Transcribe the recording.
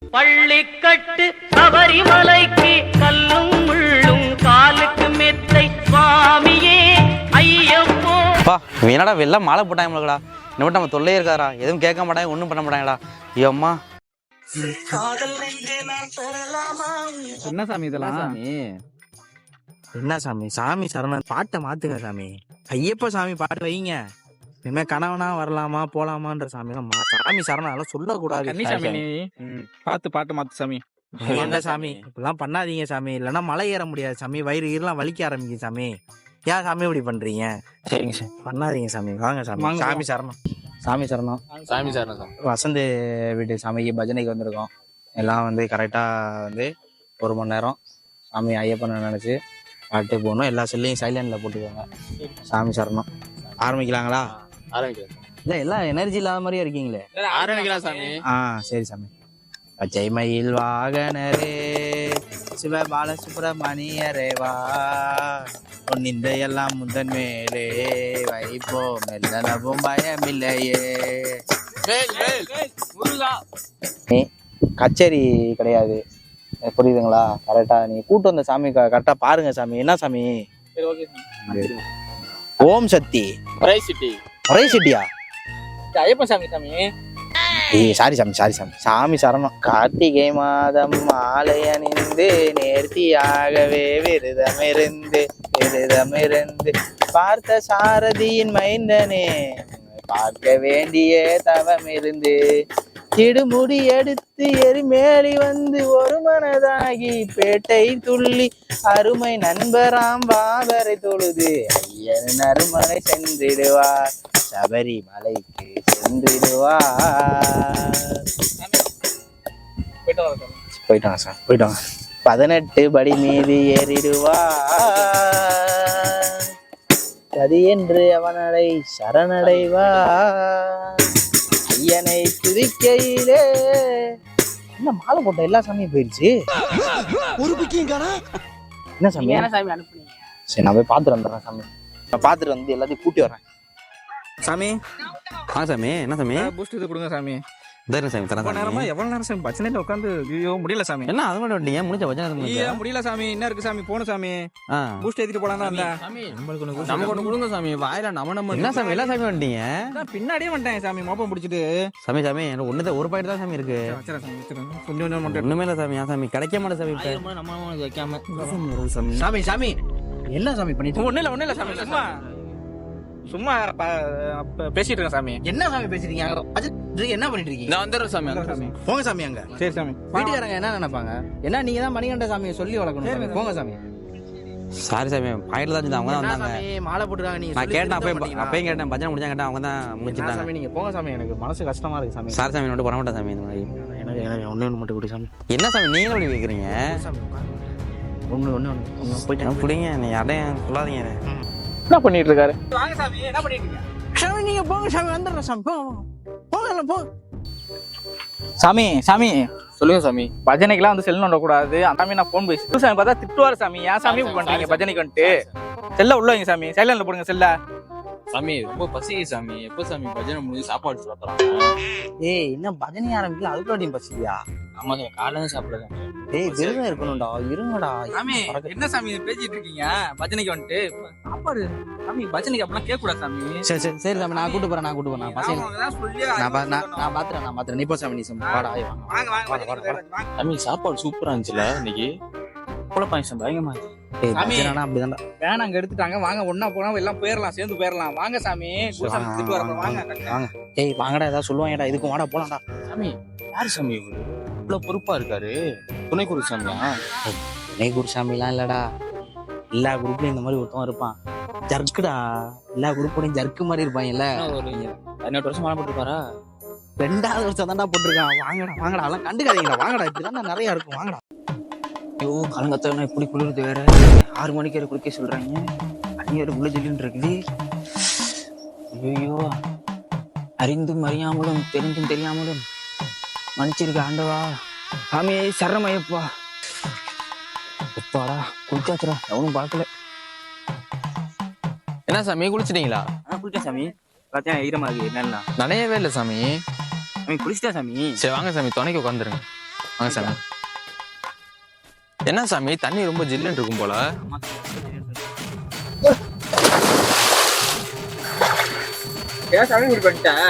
பள்ளிக்கட்டு சபரிமலைக்கு கல்லும் முள்ளும் காலுக்கு மெத்தை சுவாமியே ஐயப்போ. என்னடா வெள்ளம் மாலை போட்டாங்களா, இன்னும் நம்ம தொல்லையே இருக்காரா, எதுவும் கேட்க மாட்டாங்க, ஒன்றும் பண்ண மாட்டாங்களா. ஐயோம்மா என்ன சாமி இதெல்லாம்? என்ன சாமி, சாமி சரணன் பாட்டை மாத்துங்க சாமி. ஐயப்ப சாமி பாட்டு வைங்க. இனிமே கணவனா வரலாமா போலாமான்ற சாமி சாமி சரணம் அதெல்லாம் சொல்லக்கூடாது. பார்த்து பாட்டு மாத்து சாமி. என்ன சாமி இப்பெல்லாம் பண்ணாதீங்க சாமி, இல்லைன்னா மலை ஏற முடியாது சாமி, வயிறு ஈரெல்லாம் வலிக்க ஆரம்பிக்கும் சாமி. ஏன் சாமி இப்படி பண்றீங்க? சரிங்க சார், பண்ணாதீங்க சாமி. வாங்க சாமி. சாமி சரணம். சாமி சரணம். சாமி சரணம். வசந்த் வீட்டு சாமிக்கு பஜனைக்கு வந்திருக்கோம். எல்லாம் வந்து கரெக்டாக வந்து 1 மணி நேரம் சாமி ஐயப்பனை நினச்சி பாட்டு போகணும். எல்லா செல்லையும் சைலண்டில் போட்டுக்கோங்க. சாமி சரணம். ஆரம்பிக்கலாங்களா? ஆரம்பிக்கலாம். இல்லை எல்லாம் எனர்ஜி இல்லாத மாதிரியே இருக்கீங்களே. ஆரம்பிக்கலாம் சாமி. சரி சாமி. பச்சை மயில் வாகனரே சிவ பாலசுப்ரமணியரே வா, பொன்னிந்த எல்லாம் முந்தன் மேலே வைப்போம் மெல்லனவும் பயமில்லையே. கச்சேரி கிடையாது, புரியுதுங்களா? கரெக்டா நீ கூட்டு வந்த சாமி கரெக்டா பாருங்க சாமி. என்ன சாமி? ஓம் சக்தி ஒரே சிட்டியா? ஐயப்பன் சாமி. சாமி சாரி சாமி, சாரி சாமி. சாமி சரணம். கார்த்திகை மாதம் மாலை அணிந்து நேர்த்தியாகவே விரதமிருந்து பார்த்த சாரதியின் மைந்தனே பார்க்க வேண்டிய தவம் இருந்து இடுமுடி எடுத்து எரிமேலி வந்து ஒரு மனதாகி பேட்டை துள்ளி அருமை நண்பராம் வாவரை தொழுது ஐயன் அருமனை சென்றிடுவார், சபரிமலைக்கு சென்றிடுவார். போயிட்டாங்க சார், போயிட்டாங்க. 18 படி மீது ஏறிடுவார், சதி என்று அவனடை சரணடைவார். ஐயனை துதிக்கையிலே என்ன மாலை போட்ட எல்லா சாமியும் போயிடுச்சு. ஒரு புக்கிங் என்ன சாமி? சரி நான் போய் பார்த்துட்டு வந்துடுறேன் சாமி. நான் பார்த்துட்டு வந்து எல்லாத்தையும் கூட்டி வரேன் சாமி. சாமி. என்ன சாமி? பூஸ்ட் இது கொடுங்க சாமி. சாமி நேரமா எவ்வளவு நேரம் சாமி பச்சனையில உட்காந்து ஐயோ முடியல சாமி. என்ன அது மட்டும் வந்தீங்க? முடிஞ்ச பச்சனை முடியல சாமி. என்ன இருக்கு சாமி? போன சாமி பூஸ்ட் ஏத்திட்டு போலாம் தான் வந்தேன். நமக்கு ஒண்ணு கொடுங்க சாமி. வாயில நம்ம என்ன சாமி எல்லா சாமி வந்துட்டீங்க? பின்னாடியே வந்துட்டேன் சாமி மோப்பம் பிடிச்சிட்டு. சாமி எனக்கு ஒரு பாக்கெட் தான் சாமி இருக்கு. கொஞ்சம் ஒண்ணுமே இல்ல சாமி. சாமி கிடைக்க மாட்டேன் சாமி. சாமி சாமி சாமி என்ன சாமி பண்ணிட்டு? ஒண்ணு இல்ல சாமி, சும்மா சும்மா பேசிட்டு இருக்கேன் சாமி. என்ன சாமி பேசிட்டீங்க? என்ன பண்ணிட்டு இருக்கீங்க? நான் வந்துடுறேன் சாமி. போங்க சாமி. அங்க சரி சாமி. வீட்டுக்காரங்க என்ன நினைப்பாங்க? என்ன நீங்க தான் மணிகண்ட சாமியை சொல்லி வளர்க்கணும். போங்க சாமி. சாரி சாமி, பாக்கெட்ல தான் இருந்தாங்க. அவங்க தான் வந்தாங்க. மாலை போட்டுறாங்க. நீங்க நான் கேட்டேன், அப்பயும் கேட்டேன், பஜனை முடிஞ்சாங்க கேட்டேன், அவங்க தான் முடிச்சிட்டாங்க. சாமி நீங்க போங்க சாமி, எனக்கு மனசு கஷ்டமா இருக்கு சாமி. சாரி சாமி, மட்டும் பண்ண மாட்டேன் சாமி. இந்த மாதிரி எனக்கு ஒண்ணு மட்டும் கொடு சாமி. என்ன சாமி நீங்க எப்படி வைக்கிறீங்க? ஒண்ணு போயிட்டு பிடிங்க, நீ அடையாளம் சொல்லாதீங்க. என்ன பண்ணிட்டு இருக்காரு? வாங்க சாமி. என்ன பண்ணிட்டு இருக்கீங்க? சாமி நீங்க போங்க சாமி. வந்துடுறேன் சாமி. போங்க. சாமி சாமி சொல்லுங்க சாமி. பஜனைக்கெல்லாம் வந்து செல் நோண்ட கூடாது. அந்த சாமி நான் போன் பேசி சாமி பார்த்தா திட்டுவாரு சாமி. ஏன் சாமி பண்றீங்க பஜனைக்கு வந்துட்டு? செல்ல உள்ள வைங்க சாமி, சைலண்ட்ல போடுங்க செல்ல. சாமி ரொம்ப பசிக்கு சாமி. எப்போ சாமி பஜனை முடிஞ்சு சாப்பாடு சாப்பிட்றாங்க? ஏய் இன்னும் பஜனை ஆரம்பிக்கல, அதுக்குள்ளாட்டியும் பசியா? ஆமா சாமி, காலைல தான் சாப்பிடுறேன். ஏய் விருதம் இருக்கணும்டா, இருங்கடா. சாமி என்ன சாமி பேசிட்டு இருக்கீங்க? பஜனைக்கு வந்துட்டு சாப்பாடு சாமி. பஜனைக்கு அப்படிலாம் கேட்க கூடாது சாமி. சரி சாமி, நான் கூட்டு போறேன். நான் பசங்க நான் பாத்துறேன். நீ போ சாமி. நீ வாடா. சாமி சாப்பாடு சூப்பரா இருந்துச்சுல இன்னைக்கு. பாயசம் பயங்கரமா இருந்துச்சு. அப்படிதான்டா. வேணாம் அங்க எடுத்துட்டாங்க. வாங்க ஒன்னா போனா எல்லாம் போயிடலாம், சேர்ந்து போயிடலாம். வாங்க சாமி. திட்டு வரணும். வாங்க. ஏய் வாங்கடா, ஏதாவது சொல்லுவாங்கடா. இதுக்கும் வாடா போலாம்டா. சாமி யாரு சாமி இவரு? இவ்வளவு பொறுப்பா இருக்காரு. துணை குருசாமியா? துணை குருசாமிலாம் இல்லடா. எல்லா குரூப்லயும் இந்த மாதிரி ஒருத்தவன் இருப்பான். ஜர்க்குடா. எல்லா குரூப்போடையும் ஜர்க்கு மாதிரி இருப்பாங்கல்ல. ஒரு 18 வருஷம் மாலை போட்டுருப்பாரா? 2வது வருஷம் தான்டா போட்டிருக்கான். வாங்கடா. அதெல்லாம் கண்டுக்காதீங்கடா. வாங்கடா. இப்படிதான் நிறைய இருக்கும். வாங்கடா. ஐயோ கலங்கத்தா இப்படி குளிர்றது வேற. 6 மணிக்கு வேற குளிக்க சொல்றாங்க. அண்ணி வேற உள்ள ஜில்லுன்னு இருக்குது. ஐயோ அறிந்தும் அறியாமலும் தெரிந்தும் தெரியாமலும் மன்னிச்சிருக்க ஆண்டவா. சாமி சரணமையப்பா. எப்பாடா குளிச்சாச்சுரா, எவனும் பார்க்கல. என்ன சாமி குளிச்சிட்டீங்களா? குளிச்சா சாமி. பார்த்தா ஈரமா இருக்கு. என்னன்னா நனையவே இல்லை சாமி. குளிச்சிட்டா சாமி. சரி வாங்க சாமி, துணைக்கு உட்காந்துருங்க. வாங்க சாமி. என்ன சாமி தண்ணி ரொம்ப ஜில்லுன்னு இருக்கும் போல. ஏன் சாமி இப்படி பண்ணிட்டேன்?